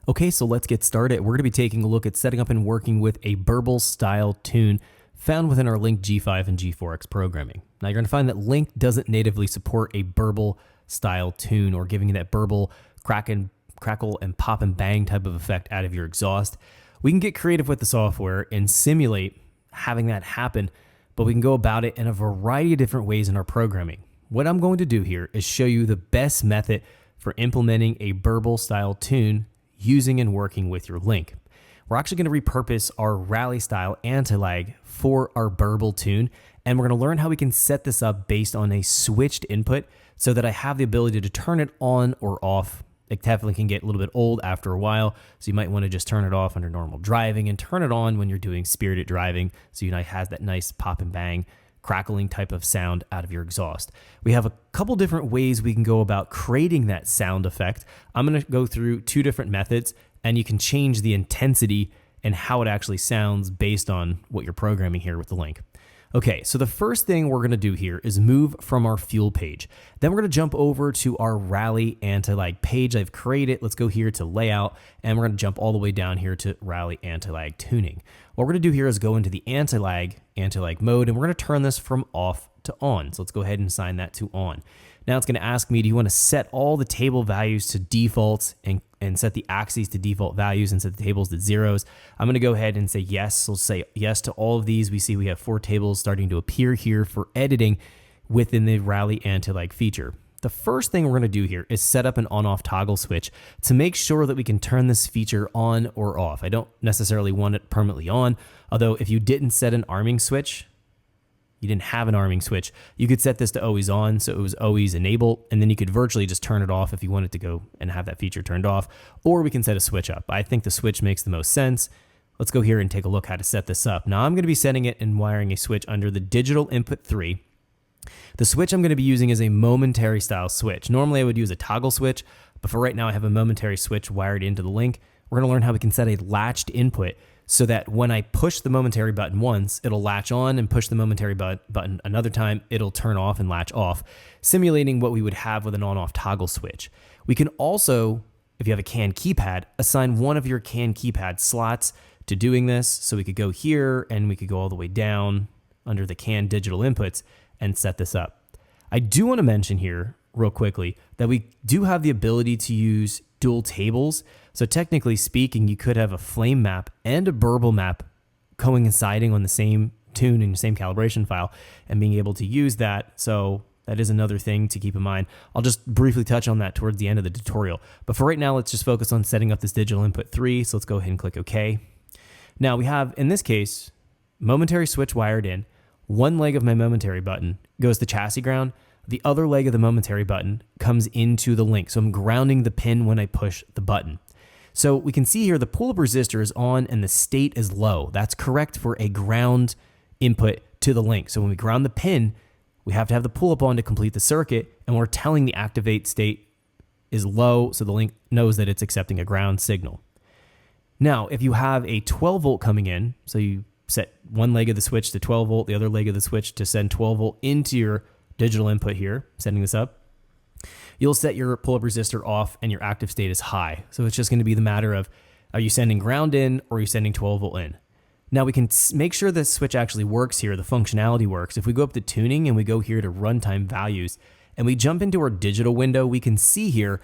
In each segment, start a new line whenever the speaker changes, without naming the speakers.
Okay, so let's get started. We're going to be taking a look at setting up and working with a Burble style tune found within our Link G5 and G4X programming. Now you're going to find that Link doesn't natively support a Burble style tune or giving you that Burble crackle and pop and bang type of effect out of your exhaust. We can get creative with the software and simulate having that happen, but we can go about it in a variety of different ways in our programming. What I'm going to do here is show you the best method for implementing a Burble style tune using and working with your Link. We're actually going to repurpose our rally style anti-lag for our Burble tune, and we're going to learn how we can set this up based on a switched input so that I have the ability to turn it on or off. It definitely can get a little bit old after a while, so you might want to just turn it off under normal driving and turn it on when you're doing spirited driving so you know it has that nice pop and bang crackling type of sound out of your exhaust. We have a couple different ways we can go about creating that sound effect. I'm going to go through two different methods, and you can change the intensity and how it actually sounds based on what you're programming here with the Link. Okay, so the first thing we're going to do here is move from our fuel page. Then we're going to jump over to our rally anti-lag page I've created. Let's go here to layout, and we're going to jump all the way down here to rally anti-lag tuning. What we're going to do here is go into the anti-lag mode, and we're going to turn this from off to on. So let's go ahead and assign that to on. Now it's going to ask me, do you want to set all the table values to defaults and set the axes to default values and set the tables to zeros? I'm going to go ahead and say yes. So say yes to all of these. We see we have 4 tables starting to appear here for editing within the rally anti-lag feature. The first thing we're going to do here is set up an on-off toggle switch to make sure that we can turn this feature on or off. I don't necessarily want it permanently on, although if you didn't set an arming switch, you didn't have an arming switch, you could set this to always on, so it was always enabled, and then you could virtually just turn it off if you wanted to go and have that feature turned off, or we can set a switch up. I think the switch makes the most sense. Let's go here and take a look how to set this up. Now I'm going to be setting it and wiring a switch under the digital input 3. The switch I'm going to be using is a momentary style switch. Normally I would use a toggle switch, but for right now I have a momentary switch wired into the Link. We're going to learn how we can set a latched input so that when I push the momentary button once, it'll latch on, and push the momentary button another time, it'll turn off and latch off, simulating what we would have with an on-off toggle switch. We can also, if you have a CAN keypad, assign one of your CAN keypad slots to doing this. So we could go here and we could go all the way down under the CAN digital inputs and set this up. I do want to mention here real quickly that we do have the ability to use dual tables. So technically speaking, you could have a flame map and a Burble map coinciding on the same tune in the same calibration file and being able to use that. So that is another thing to keep in mind. I'll just briefly touch on that towards the end of the tutorial. But for right now, let's just focus on setting up this digital input 3. So let's go ahead and click OK. Now we have, in this case, momentary switch wired in. One leg of my momentary button goes to chassis ground. The other leg of the momentary button comes into the Link. So I'm grounding the pin when I push the button. So we can see here the pull-up resistor is on and the state is low. That's correct for a ground input to the Link. So when we ground the pin, we have to have the pull-up on to complete the circuit, and we're telling the activate state is low, so the Link knows that it's accepting a ground signal. Now, if you have a 12 volt coming in, so you set one leg of the switch to 12 volt, the other leg of the switch to send 12 volt into your digital input here, setting this up, you'll set your pull-up resistor off and your active state is high. So it's just going to be the matter of, are you sending ground in or are you sending 12 volt in? Now we can make sure the switch actually works here, the functionality works. If we go up to tuning and we go here to runtime values and we jump into our digital window, we can see here,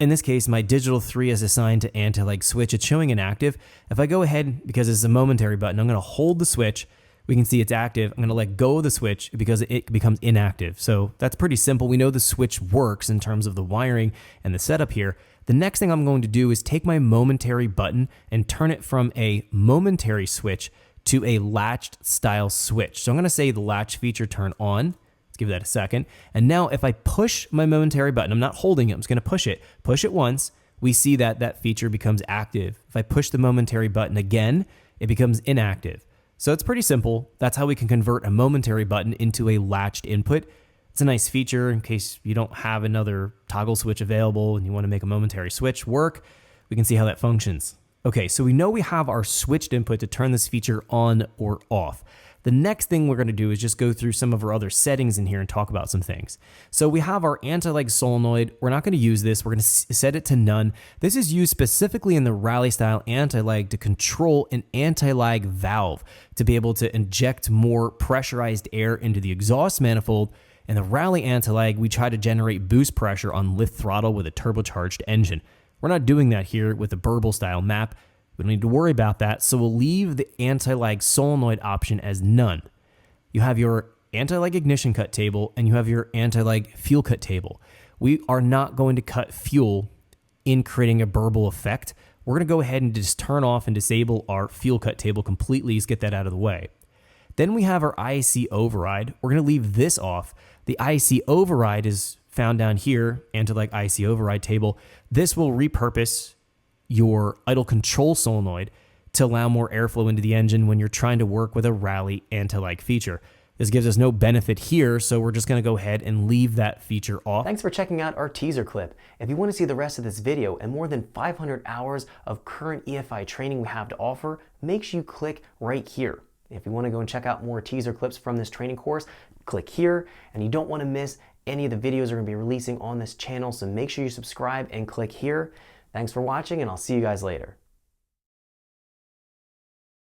in this case, my digital 3 is assigned to anti-lag switch. It's showing inactive. If I go ahead, because it's a momentary button, I'm going to hold the switch. We can see it's active. I'm going to let go of the switch because it becomes inactive. So that's pretty simple. We know the switch works in terms of the wiring and the setup here. The next thing I'm going to do is take my momentary button and turn it from a momentary switch to a latched style switch. So I'm going to say the latch feature turn on. Let's give that a second. And now if I push my momentary button, I'm not holding it, I'm just going to push it once, we see that that feature becomes active. If I push the momentary button again, it becomes inactive. So it's pretty simple. That's how we can convert a momentary button into a latched input. It's a nice feature in case you don't have another toggle switch available and you want to make a momentary switch work. We can see how that functions. Okay, so we know we have our switched input to turn this feature on or off. The next thing we're going to do is just go through some of our other settings in here and talk about some things. So we have our anti-lag solenoid. We're not going to use this. We're going to set it to none. This is used specifically in the rally style anti-lag to control an anti-lag valve to be able to inject more pressurized air into the exhaust manifold. In the rally anti-lag, we try to generate boost pressure on lift throttle with a turbocharged engine. We're not doing that here with the Burble style map. We don't need to worry about that, so we'll leave the anti-lag solenoid option as none. You have your anti-lag ignition cut table and you have your anti-lag fuel cut table. We are not going to cut fuel in creating a Burble effect. We're going to go ahead and just turn off and disable our fuel cut table completely to get that out of the way. Then we have our IAC override. We're going to leave this off. The IAC override is found down here, anti-lag IAC override table. This will repurpose your idle control solenoid to allow more airflow into the engine when you're trying to work with a rally anti-lag feature. This gives us no benefit here, so we're just going to go ahead and leave that feature off.
Thanks for checking out our teaser clip. If you want to see the rest of this video and more than 500 hours of current EFI training we have to offer, make sure you click right here. If you want to go and check out more teaser clips from this training course, click here, and you don't want to miss any of the videos we're going to be releasing on this channel, so make sure you subscribe and click here. Thanks for watching, and I'll see you guys later.